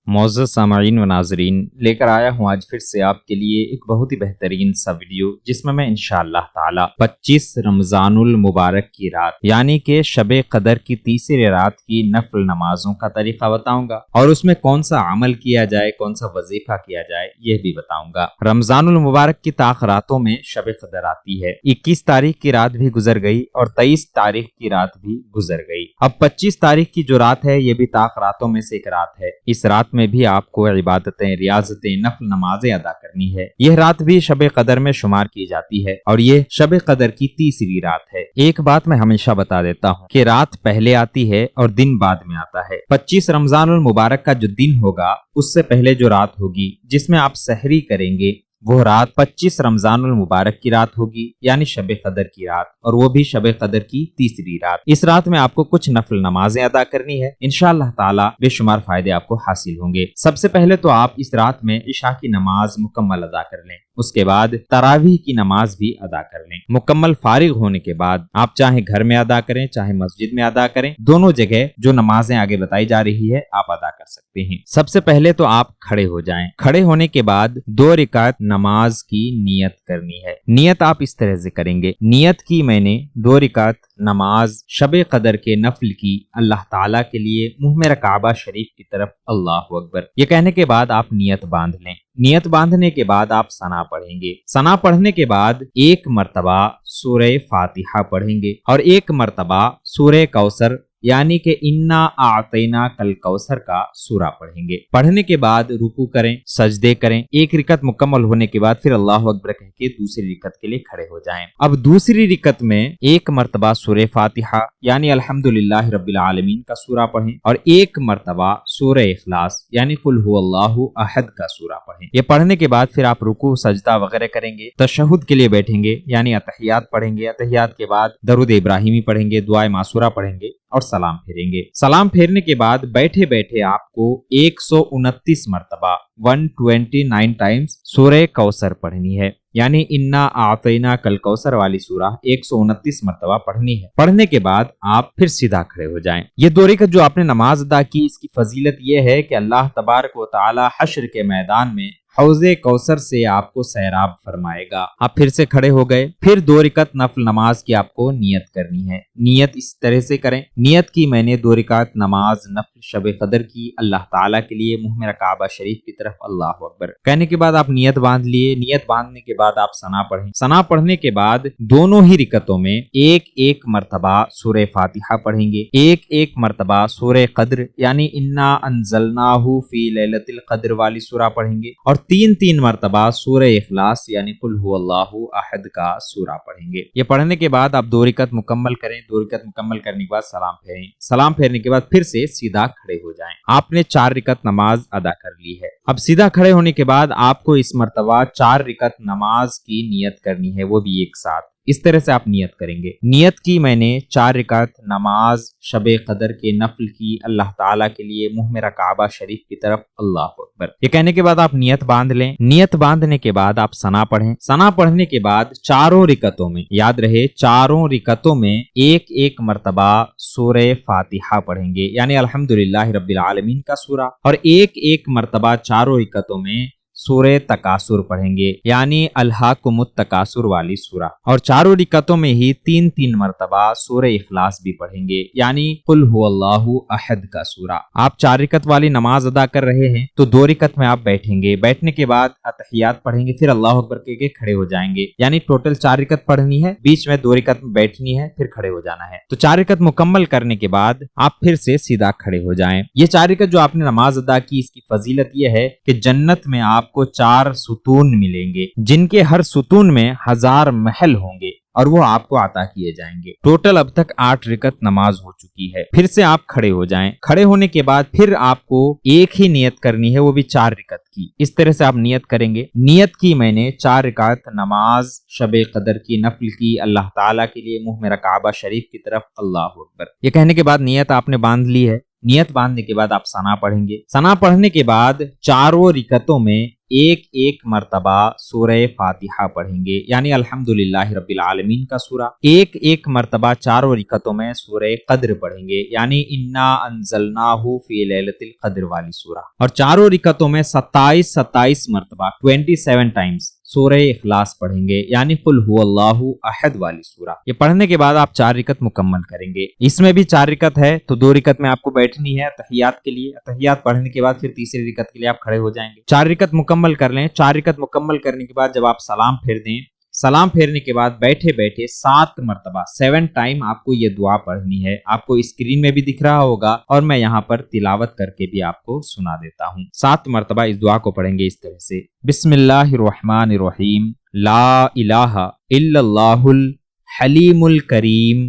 معزز سامعین و ناظرین، لے کر آیا ہوں آج پھر سے آپ کے لیے ایک بہت ہی بہترین سا ویڈیو، جس میں انشاءاللہ تعالی 25 رمضان المبارک کی رات یعنی کہ شب قدر کی تیسری رات کی نفل نمازوں کا طریقہ بتاؤں گا، اور اس میں کون سا عمل کیا جائے، کون سا وظیفہ کیا جائے، یہ بھی بتاؤں گا۔ رمضان المبارک کی راتوں میں شب قدر آتی ہے۔ 21 تاریخ کی رات بھی گزر گئی اور 23 تاریخ کی رات بھی گزر گئی۔ اب 25 تاریخ کی جو رات ہے، یہ بھی راتوں میں سے ایک رات ہے۔ اس رات میں بھی آپ کو عبادتیں، ریاضتیں، نفل نمازیں ادا کرنی ہے۔ یہ رات بھی شب قدر میں شمار کی جاتی ہے اور یہ شب قدر کی تیسری رات ہے۔ ایک بات میں ہمیشہ بتا دیتا ہوں کہ رات پہلے آتی ہے اور دن بعد میں آتا ہے۔ 25 رمضان المبارک کا جو دن ہوگا، اس سے پہلے جو رات ہوگی جس میں آپ سحری کریں گے، وہ رات 25 رمضان المبارک کی رات ہوگی، یعنی شب قدر کی رات، اور وہ بھی شب قدر کی تیسری رات۔ اس رات میں آپ کو کچھ نفل نمازیں ادا کرنی ہے۔ انشاءاللہ تعالی بے شمار فائدے آپ کو حاصل ہوں گے۔ سب سے پہلے تو آپ اس رات میں عشاء کی نماز مکمل ادا کر لیں، اس کے بعد تراویح کی نماز بھی ادا کر لیں۔ مکمل فارغ ہونے کے بعد آپ چاہے گھر میں ادا کریں، چاہے مسجد میں ادا کریں، دونوں جگہ جو نمازیں آگے بتائی جا رہی ہے آپ ادا کر سکتے ہیں۔ سب سے پہلے تو آپ کھڑے ہو جائیں۔ کھڑے ہونے کے بعد 2 رکعت نماز کی نیت کرنی ہے۔ نیت آپ اس طرح سے کریں گے، نیت کی میں نے 2 رکعت نماز شب قدر کے نفل کی اللہ تعالیٰ کے لیے منہ میں کعبہ شریف کی طرف، اللہ اکبر، یہ کہنے کے بعد آپ نیت باندھ لیں۔ نیت باندھنے کے بعد آپ ثنا پڑھیں گے۔ ثنا پڑھنے کے بعد 1 مرتبہ سورہ فاتحہ پڑھیں گے اور 1 مرتبہ سورہ کوثر یعنی کہ انا اعطینا کل کوثر کا سورہ پڑھیں گے۔ پڑھنے کے بعد رکوع کریں، سجدے کریں۔ 1 رکعت مکمل ہونے کے بعد پھر اللہ اکبر کہہ کے دوسری رکعت کے لیے کھڑے ہو جائیں۔ اب دوسری رکعت میں 1 مرتبہ سورہ فاتحہ یعنی الحمدللہ رب العالمین کا سورہ پڑھیں اور 1 مرتبہ سورہ اخلاص یعنی قل هو اللہ احد کا سورہ پڑھیں۔ یہ پڑھنے کے بعد پھر آپ رکوع، سجدہ وغیرہ کریں گے، تشہد کے لیے بیٹھیں گے یعنی اتحیات پڑھیں گے۔ اتحیات کے بعد درود ابراہیمی پڑھیں گے، دعائے معصورہ پڑھیں گے اور سلام پھیریں گے۔ سلام پھیرنے کے بعد بیٹھے بیٹھے آپ کو 129 مرتبہ 129 ٹائمز سورہ کوثر پڑھنی ہے، یعنی انا اعطینا کل کوثر والی سورہ 129 مرتبہ پڑھنی ہے۔ پڑھنے کے بعد آپ پھر سیدھا کھڑے ہو جائیں۔ یہ 2 رکعت جو آپ نے نماز ادا کی، اس کی فضیلت یہ ہے کہ اللہ تبارک و تعالی حشر کے میدان میں حوض کوثر سے آپ کو سیراب فرمائے گا۔ آپ پھر سے کھڑے ہو گئے، پھر 2 رکعت نفل نماز کی آپ کو نیت کرنی ہے۔ نیت اس طرح سے کریں، نیت کی میں نے 2 رکعت نماز نفل شب قدر کی اللہ تعالیٰ کے لیے منہ میں کعبہ شریف کی طرف، اللہ اکبر کہنے کے بعد آپ نیت باندھ لیے۔ نیت باندھنے کے بعد آپ ثنا پڑھیں۔ ثنا پڑھنے کے بعد دونوں ہی رکعتوں میں 1 مرتبہ سورہ فاتحہ پڑھیں گے، 1 مرتبہ سورہ قدر یعنی انا انزلناہ فی لیلۃ القدر والی سورہ پڑھیں گے اور 3 مرتبہ سورہ اخلاص یعنی قل هو اللہ احد کا سورہ پڑھیں گے۔ یہ پڑھنے کے بعد آپ 2 رکعت مکمل کریں۔ 2 رکعت مکمل کرنے کے بعد سلام پھیریں۔ سلام پھیرنے کے بعد پھر سے سیدھا کھڑے ہو جائیں۔ آپ نے 4 رکعت نماز ادا کر لی ہے۔ اب سیدھا کھڑے ہونے کے بعد آپ کو اس مرتبہ 4 رکعت نماز کی نیت کرنی ہے، وہ بھی ایک ساتھ۔ اس طرح سے آپ نیت کریں گے۔ نیت کی میں نے 4 رکعت نماز شب قدر کے نفل کی اللہ تعالیٰ کے لیے منہ میں کعبہ شریف کی طرف، اللہ اکبر، یہ کہنے کے بعد آپ نیت باندھ لیں۔ نیت باندھنے کے بعد آپ ثنا پڑھیں۔ ثنا پڑھنے کے بعد 4 رکعتوں میں، یاد رہے 4 رکعتوں میں 1 مرتبہ سورہ فاتحہ پڑھیں گے یعنی الحمدللہ رب العالمین کا سورہ، اور 1 مرتبہ 4 رکعتوں میں سورہ تکاثر پڑھیں گے یعنی الہاکم التکاثر والی سورہ، اور 4 رکعتوں میں ہی 3 مرتبہ سورہ اخلاص بھی پڑھیں گے یعنی قل هو اللہ احد کا سورہ۔ آپ 4 رکعت والی نماز ادا کر رہے ہیں تو 2 رکعت میں آپ بیٹھیں گے۔ بیٹھنے کے بعد اتحیات پڑھیں گے، پھر اللہ اکبر کہہ کے کھڑے ہو جائیں گے، یعنی ٹوٹل 4 رکعت پڑھنی ہے، بیچ میں 2 رکعت میں بیٹھنی ہے، پھر کھڑے ہو جانا ہے۔ تو 4 رکعت مکمل کرنے کے بعد آپ پھر سے سیدھا کھڑے ہو جائیں۔ یہ 4 رکعت جو آپ نے نماز ادا کی، اس کی فضیلت یہ ہے کہ جنت میں آپ کو 4 ستون ملیں گے، جن کے ہر ستون میں 1000 محل ہوں گے اور وہ آپ کو عطا کیے جائیں گے۔ ٹوٹل اب تک 8 رکعت نماز ہو چکی ہے۔ پھر سے آپ کھڑے ہو جائیں۔ کھڑے ہونے کے بعد پھر آپ کو ایک ہی نیت کرنی ہے، وہ بھی 4 رکعت کی۔ اس طرح سے آپ نیت کریں گے۔ نیت کی میں نے 4 رکعت نماز شب قدر کی نفل کی اللہ تعالیٰ کے لیے منہ میں کعبہ شریف کی طرف، اللہ اکبر، یہ کہنے کے بعد نیت آپ نے باندھ لی ہے۔ نیت باندھنے کے بعد آپ ثنا پڑھیں گے۔ ثنا پڑھنے کے بعد 4 رکعتوں میں ایک ایک مرتبہ سورہ فاتحہ پڑھیں گے، یعنی الحمدللہ رب العالمین کا سورہ۔ ایک ایک مرتبہ چاروں رکعتوں میں سورہ قدر پڑھیں گے، یعنی انا انزلناہ فی لیلۃ القدر والی سورہ، اور چاروں رکعتوں میں 27 مرتبہ 27 ٹائمز سورہ اخلاص پڑھیں گے، یعنی قل هو اللہ احد والی سورہ۔ یہ پڑھنے کے بعد آپ 4 رکعت مکمل کریں گے۔ اس میں بھی 4 رکعت ہے تو 2 رکعت میں آپ کو بیٹھنی ہے تحیات کے لیے، تحیات پڑھنے کے بعد پھر تیسری رکعت کے لیے آپ کھڑے ہو جائیں گے۔ 4 رکعت مکمل کر لیں۔ 4 رکعت مکمل کرنے کے بعد جب آپ سلام پھیر دیں، سلام پھیرنے کے بعد بیٹھے بیٹھے 7 مرتبہ 7 ٹائم آپ کو یہ دعا پڑھنی ہے۔ آپ کو اسکرین میں بھی دکھ رہا ہوگا اور میں یہاں پر تلاوت کر کے بھی آپ کو سنا دیتا ہوں۔ 7 مرتبہ اس دعا کو پڑھیں گے اس طرح سے: بسم اللہ الرحمن الرحیم، لا الہ الا اللہ الحلیم الکریم،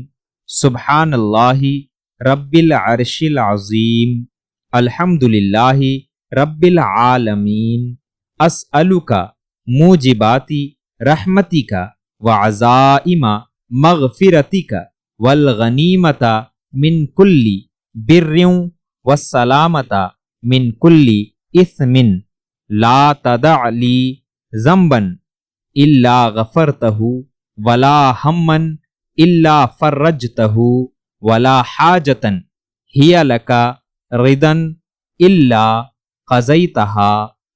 سبحان اللہ رب العرش العظیم، الحمدللہ رب العالمین، اسألک موجبات رحمتک وعزائم مغفرتک والغنیمت من کل بر والسلامت من کل اثم، لا تدع لی ذنبا الا غفرتہ ولا ہما الا فرجتہ ولا حاجتا ہی لک رضا الا قضیتہا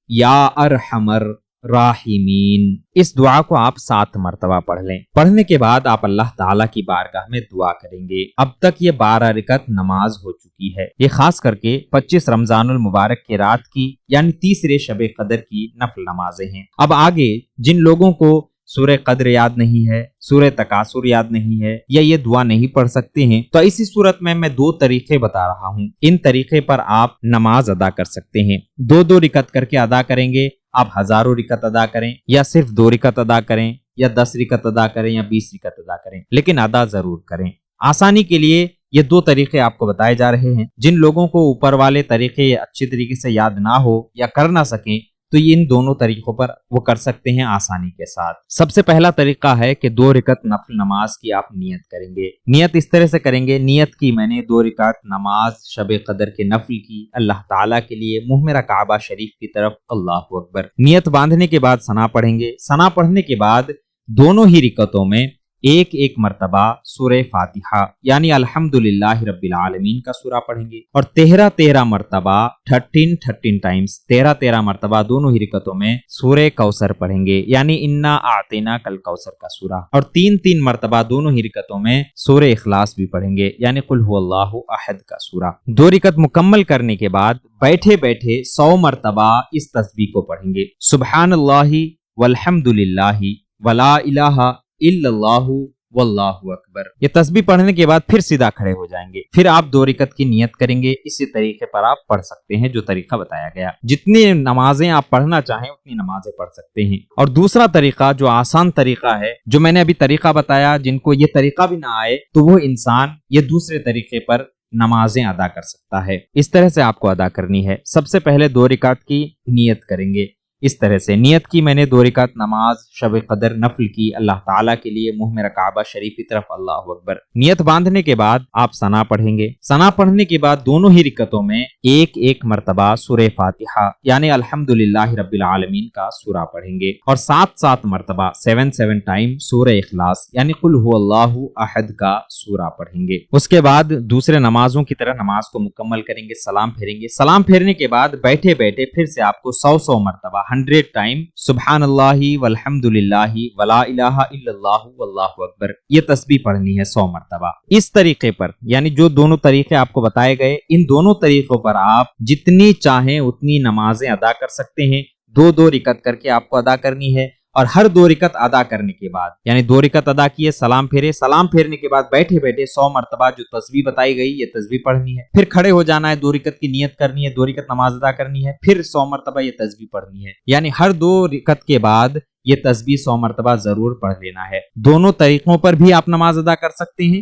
یا ارحم الراحمین۔ اس دعا کو آپ 7 مرتبہ پڑھ لیں۔ پڑھنے کے بعد آپ اللہ تعالیٰ کی بارگاہ میں دعا کریں گے۔ اب تک یہ 12 رکعت نماز ہو چکی ہے۔ یہ خاص کر کے 25 رمضان المبارک کی رات کی، یعنی تیسرے شب قدر کی نفل نمازیں ہیں۔ اب آگے جن لوگوں کو سورہ قدر یاد نہیں ہے، سورہ تکاثر یاد نہیں ہے، یا یہ دعا نہیں پڑھ سکتے ہیں، تو اسی صورت میں 2 طریقے بتا رہا ہوں۔ ان طریقے پر آپ نماز ادا کر سکتے ہیں۔ 2 رکعت کر کے ادا کریں گے۔ آپ ہزاروں رکعت ادا کریں، یا صرف 2 رکعت ادا کریں، یا 10 رکعت ادا کریں، یا 20 رکعت ادا کریں، لیکن ادا ضرور کریں۔ آسانی کے لیے یہ 2 طریقے آپ کو بتائے جا رہے ہیں۔ جن لوگوں کو اوپر والے طریقے اچھے طریقے سے یاد نہ ہو یا کر نہ سکیں، تو ان دونوں طریقوں پر وہ کر سکتے ہیں آسانی کے ساتھ۔ سب سے پہلا طریقہ ہے کہ 2 رکعت نفل نماز کی آپ نیت کریں گے۔ نیت اس طرح سے کریں گے: نیت کی میں نے 2 رکعت نماز شب قدر کے نفل کی اللہ تعالیٰ کے لیے، منہ میرا کعبہ شریف کی طرف، اللہ اکبر۔ نیت باندھنے کے بعد ثنا پڑھیں گے۔ ثنا پڑھنے کے بعد دونوں ہی رکعتوں میں ایک ایک مرتبہ سورہ فاتحہ یعنی الحمدللہ رب العالمین کا سورہ پڑھیں گے، اور 13 مرتبہ 13 ٹائمز 13 مرتبہ دونوں ہی رکعتوں میں سورہ کوثر پڑھیں گے، یعنی انا اعطیناک الکوثر کا سورہ، اور 3 مرتبہ دونوں ہی رکعتوں میں سورہ اخلاص بھی پڑھیں گے، یعنی قل هو اللہ احد کا سورہ۔ 2 رکعت مکمل کرنے کے بعد بیٹھے بیٹھے 100 مرتبہ اس تسبیح کو پڑھیں گے: سبحان اللہ والحمدللہ ولا الہ الا اللہ واللہ اکبر۔ یہ تسبیح پڑھنے کے بعد پھر سیدھا کھڑے ہو جائیں گے۔ پھر آپ 2 رکعت کی نیت کریں گے۔ اسی طریقے پر آپ پڑھ سکتے ہیں جو طریقہ بتایا گیا۔ جتنی نمازیں آپ پڑھنا چاہیں اتنی نمازیں پڑھ سکتے ہیں۔ اور دوسرا طریقہ جو آسان طریقہ ہے، جو میں نے ابھی طریقہ بتایا، جن کو یہ طریقہ بھی نہ آئے تو وہ انسان یہ دوسرے طریقے پر نمازیں ادا کر سکتا ہے۔ اس طرح سے آپ کو ادا کرنی ہے۔ سب سے پہلے 2 رکعت کی نیت کریں گے۔ اس طرح سے نیت کی میں نے 2 رکعت نماز شب قدر نفل کی اللہ تعالیٰ کے لیے، منہ میرا کعبہ شریف کی طرف، اللہ اکبر۔ نیت باندھنے کے بعد آپ ثنا پڑھیں گے۔ ثنا پڑھنے کے بعد دونوں ہی رکعتوں میں ایک ایک مرتبہ سورہ فاتحہ یعنی الحمدللہ رب العالمین کا سورہ پڑھیں گے، اور 7 مرتبہ 7 ٹائم سورہ اخلاص یعنی قل هو اللہ احد کا سورہ پڑھیں گے۔ اس کے بعد دوسرے نمازوں کی طرح نماز کو مکمل کریں گے، سلام پھیریں گے۔ سلام پھیرنے کے بعد بیٹھے بیٹھے پھر سے آپ کو 100 مرتبہ 100 ٹائم سبحان اللہ والحمدللہ ولا الہ الا اللہ واللہ اکبر یہ تسبیح پڑھنی ہے 100 مرتبہ۔ اس طریقے پر یعنی جو دونوں طریقے آپ کو بتائے گئے، ان دونوں طریقوں پر آپ جتنی چاہیں اتنی نمازیں ادا کر سکتے ہیں۔ 2 رکعت کر کے آپ کو ادا کرنی ہے، اور ہر 2 رکعت ادا کرنے کے بعد یعنی 2 رکعت ادا کیے، سلام پھیرے، سلام پھیرنے کے بعد بیٹھے بیٹھے 100 مرتبہ جو تسبیح بتائی گئی یہ تسبیح پڑھنی ہے۔ پھر کھڑے ہو جانا ہے، 2 رکعت کی نیت کرنی ہے، 2 رکعت نماز ادا کرنی ہے، پھر 100 مرتبہ یہ تسبیح پڑھنی ہے، یعنی ہر 2 رکعت کے بعد یہ تسبیح 100 مرتبہ ضرور پڑھ لینا ہے۔ دونوں طریقوں پر بھی آپ نماز ادا کر سکتے ہیں،